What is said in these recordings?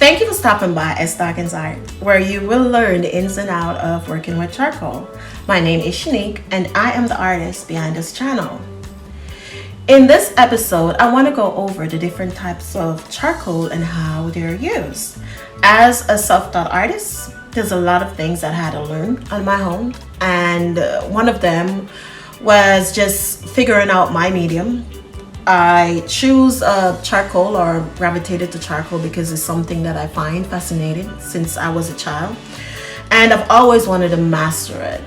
Thank you for stopping by at Stock and Art, where you will learn the ins and out of working with charcoal. My name is Shanique, and I am the artist behind this channel. In this episode, I want to go over the different types of charcoal and how they're used. As a self-taught artist, there's a lot of things that I had to learn on my own, and one of them was just figuring out my medium. I choose charcoal or gravitated to charcoal because it's something that I find fascinating since I was a child, and I've always wanted to master it.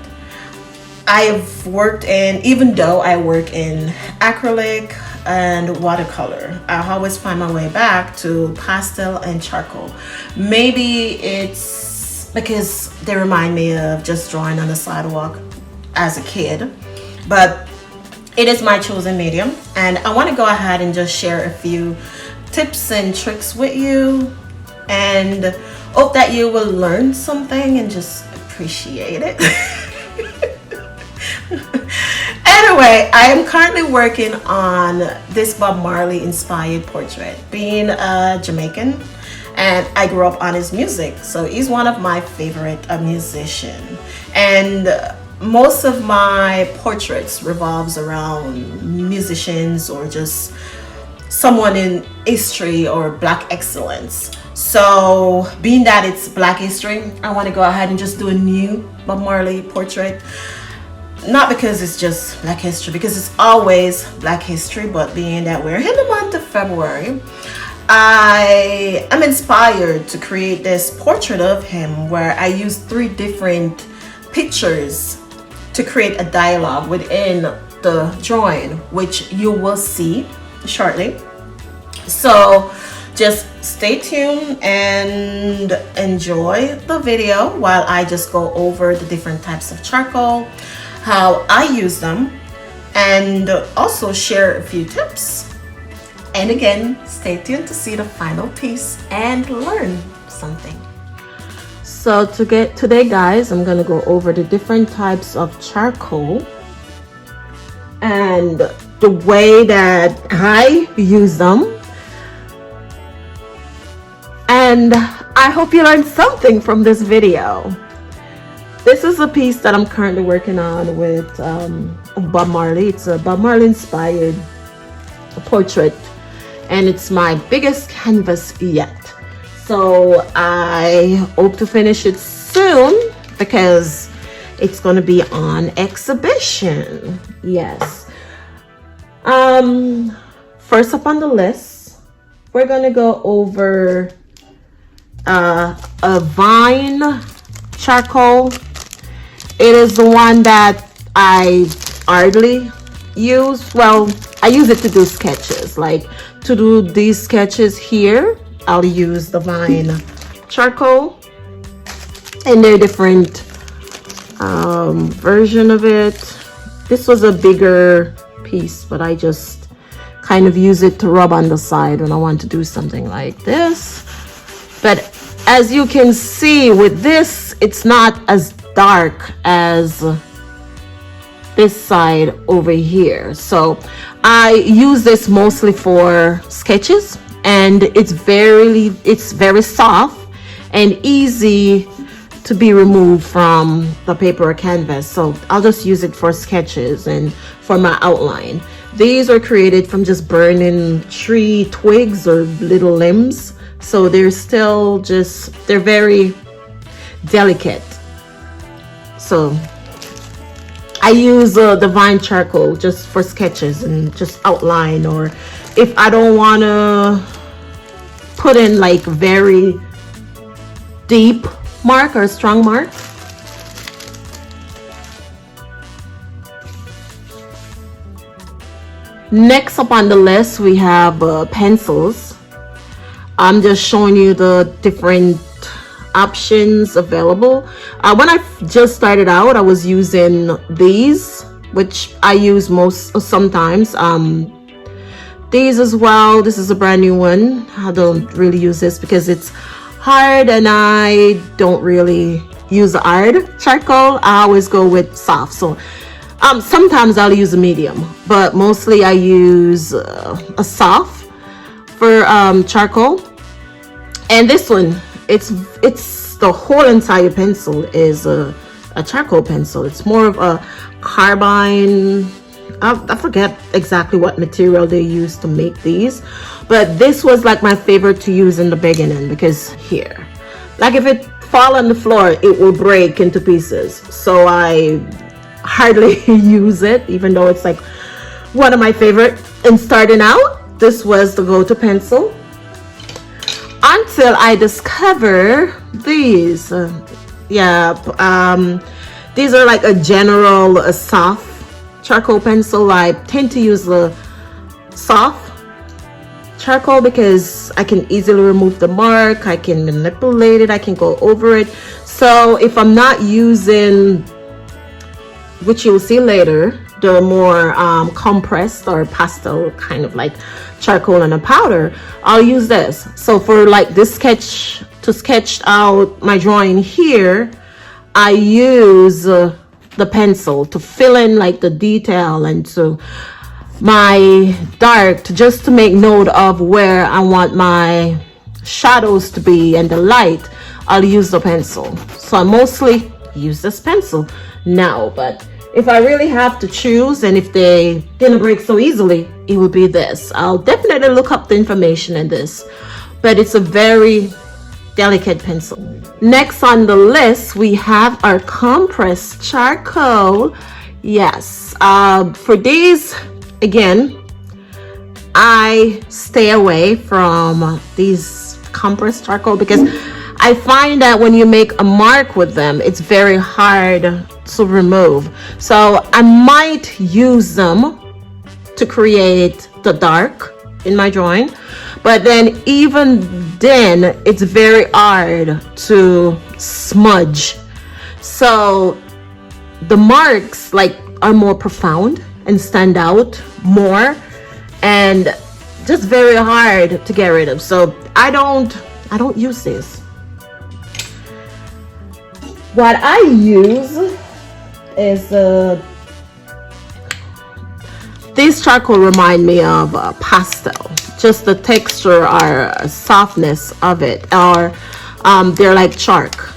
I've worked in, even though I work in acrylic and watercolor, I always find my way back to pastel and charcoal. Maybe it's because they remind me of just drawing on the sidewalk as a kid, but it is my chosen medium, and I want to go ahead and just share a few tips and tricks with you, and hope that you will learn something and just appreciate it. Anyway, I am currently working on this Bob Marley inspired portrait. Being a Jamaican, and I grew up on his music, so he's one of my favorite musicians, and most of my portraits revolves around musicians or just someone in history or Black excellence. So being that it's Black history, I want to go ahead and just do a new Bob Marley portrait. Not because it's just Black history, because it's always Black history, but being that we're in the month of February, I am inspired to create this portrait of him where I use 3 different pictures to create a dialogue within the drawing, which you will see shortly. So just stay tuned and enjoy the video while I just go over the different types of charcoal, how I use them, and also share a few tips. And again, stay tuned to see the final piece and learn something. So today guys, I'm gonna go over the different types of charcoal and the way that I use them, and I hope you learned something from this video. This is a piece that I'm currently working on with Bob Marley. It's a Bob Marley inspired portrait, and it's my biggest canvas yet. So I hope to finish it soon because it's going to be on exhibition. Yes. First up on the list, we're going to go over a Vine charcoal. It is the one that I hardly use. Well, I use it to do sketches. Like to do these sketches here, I'll use the Vine charcoal, and they're different version of it. This was a bigger piece, but I just kind of use it to rub on the side when I want to do something like this. But as you can see with this, it's not as dark as this side over here. So I use this mostly for sketches, and it's very soft and easy to be removed from the paper or canvas. So I'll just use it for sketches and for my outline. These are created from just burning tree twigs or little limbs, so they're still they're very delicate. So I use the Vine charcoal just for sketches and just outline, or if I don't want to put in like very deep mark or strong mark. Next up on the list, we have pencils. I'm just showing you the different options available. When I just started out, I was using these, which I use sometimes. These as well. This is a brand new one. I don't really use this because it's hard, and I don't really use hard charcoal. I always go with soft. So sometimes I'll use a medium, but mostly I use a soft for charcoal. And this one, it's the whole entire pencil is a charcoal pencil. It's more of a carbine. I forget exactly what material they use to make these, but this was like my favorite to use in the beginning, because here, like if it fall on the floor, it will break into pieces. So I hardly use it, even though it's like one of my favorite. In starting out, this was the go-to pencil until I discover these. These are like a general soft charcoal pencil. I tend to use the soft charcoal because I can easily remove the mark, I can manipulate it, I can go over it. So if I'm not using, which you'll see later, the more compressed or pastel kind of like charcoal and a powder, I'll use this. So for like this sketch, to sketch out my drawing here, I use the pencil to fill in like the detail and to my dark, just to make note of where I want my shadows to be and the light. I'll use the pencil. So I mostly use this pencil now, but if I really have to choose, and if they didn't break so easily, it would be this. I'll definitely look up the information in this, but it's a very delicate pencil. Next on the list, we have our compressed charcoal. Yes, for these, again, I stay away from these compressed charcoal because I find that when you make a mark with them, it's very hard to remove. So I might use them to create the dark in my drawing, but then even then it's very hard to smudge. So the marks like are more profound and stand out more, and just very hard to get rid of. So I don't use this. What I use is this charcoal remind me of pastel, just the texture or softness of it, or they're like chalk.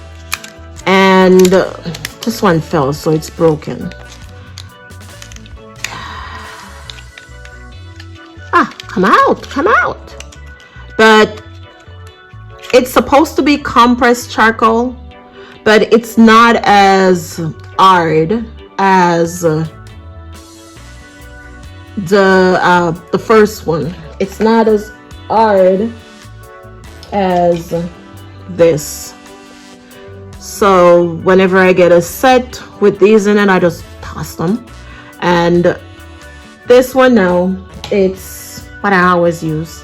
And this one fell, so it's broken. Come out. But it's supposed to be compressed charcoal, but it's not as hard as the first one. It's not as hard as this. So whenever I get a set with these in it, I just toss them. And this one now, it's what I always use.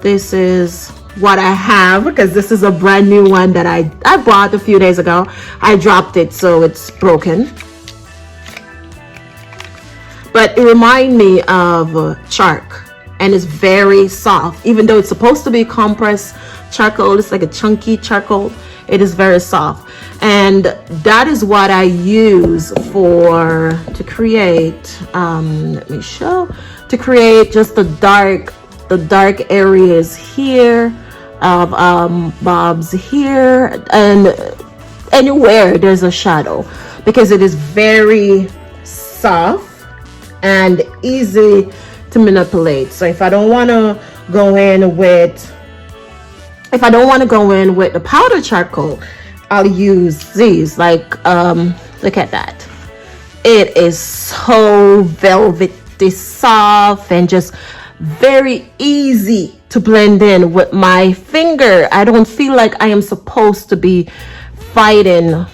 This is what I have because this is a brand new one that I bought a few days ago. I dropped it, so it's broken. But it reminds me of chalk, and it's very soft. Even though it's supposed to be compressed charcoal, it's like a chunky charcoal. It is very soft, and that is what I use to create. Let me show. To create just the dark areas here of bobs here, and anywhere there's a shadow, because it is very soft and easy to manipulate. So if I don't want to go in with the powder charcoal, I'll use these. Like look at that, it is so velvety soft and just very easy to blend in with my finger. I don't feel like I am supposed to be fighting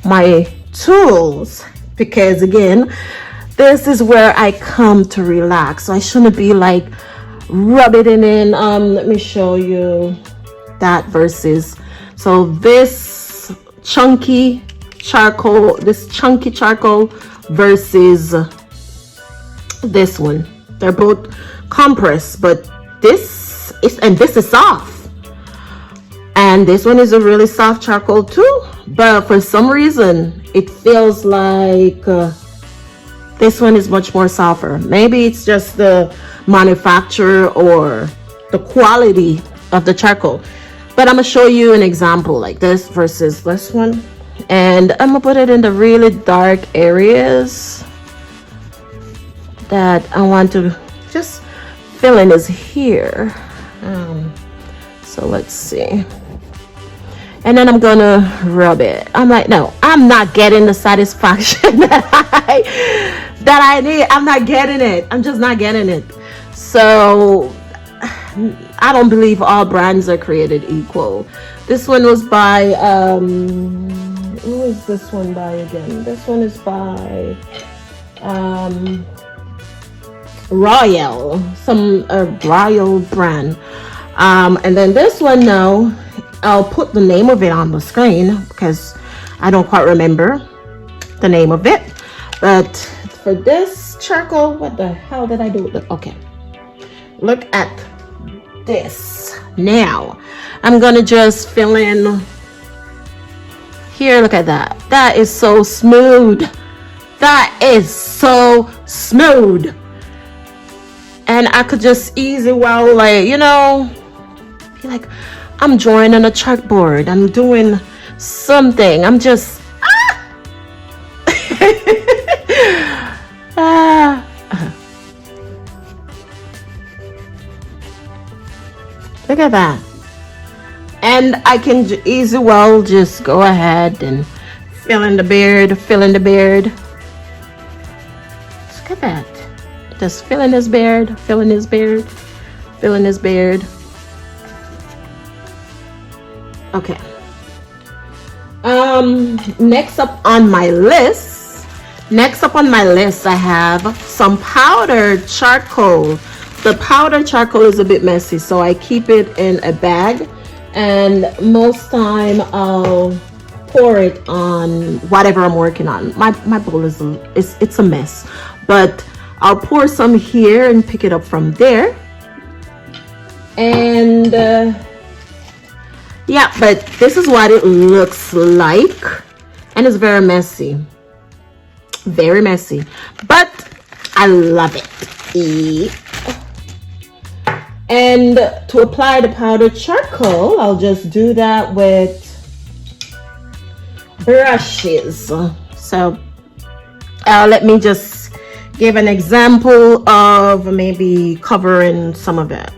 my tools, because again, this is where I come to relax. So I shouldn't be like rubbing it in. Let me show you that versus. So this chunky charcoal versus this one. They're both compressed, but this is soft, and this one is a really soft charcoal too, but for some reason it feels like this one is much more softer. Maybe it's just the manufacturer or the quality of the charcoal. But I'm gonna show you an example like this versus this one, and I'm gonna put it in the really dark areas that I want to just fill in is here. So let's see. And then I'm gonna rub it. I'm like, no, I'm not getting the satisfaction that I need. I'm not getting it. I'm just not getting it. So I don't believe all brands are created equal. This one was by who is this one by again? This one is by Royal, some Royal brand. And then this one now, I'll put the name of it on the screen because I don't quite remember the name of it. But for this charcoal, what the hell did I do with it? Okay, look at this. Now I'm gonna just fill in here. Look at that. That is so smooth. That is so smooth. And I could just easy well, like, you know, be like, I'm drawing on a chalkboard. I'm doing something. I'm just Look at that. And I can easy well just go ahead and fill in the beard, fill in the beard. Look at that. Just fill in his beard, fill in his beard, fill in his beard. Okay. Next up on my list, I have some powdered charcoal. The powdered charcoal is a bit messy, so I keep it in a bag, and most time I'll pour it on whatever I'm working on. My bowl is it's a mess, but I'll pour some here and pick it up from there. And yeah, but this is what it looks like, and it's very messy, but I love it. And to apply the powdered charcoal, I'll just do that with brushes. So let me just give an example of maybe covering some of it.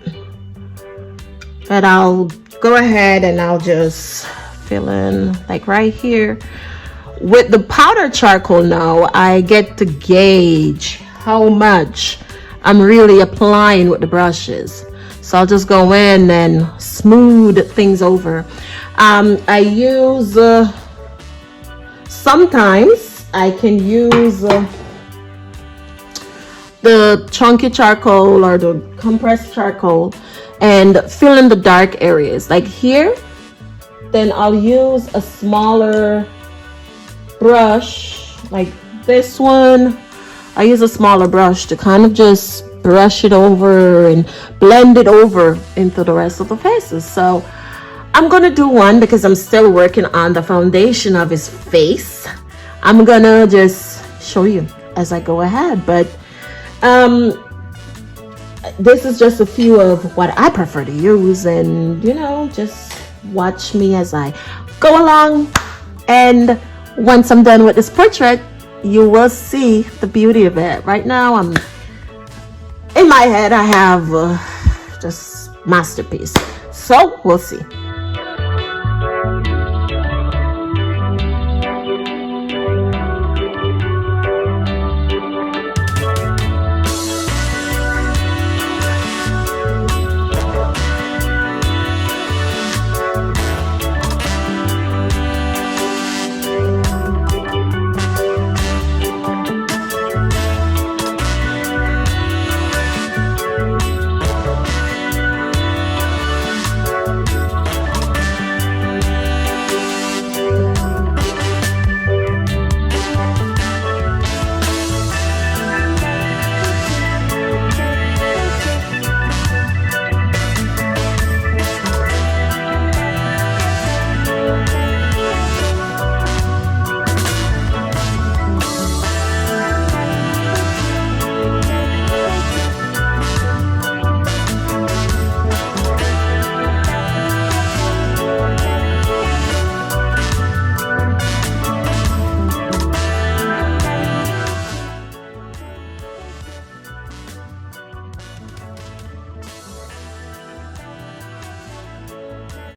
But I'll go ahead and I'll just fill in like right here. With the powdered charcoal now, I get to gauge how much I'm really applying with the brushes. So I'll just go in and smooth things over. I use, sometimes I can use the chunky charcoal or the compressed charcoal and fill in the dark areas like here. Then I'll use a smaller brush like this one. I use a smaller brush to kind of just brush it over and blend it over into the rest of the faces. So I'm gonna do one because I'm still working on the foundation of his face. I'm gonna just show you as I go ahead, but this is just a few of what I prefer to use, and you know, just watch me as I go along. And once I'm done with this portrait, you will see the beauty of it. Right now I'm in my head, I have just masterpiece, so we'll see.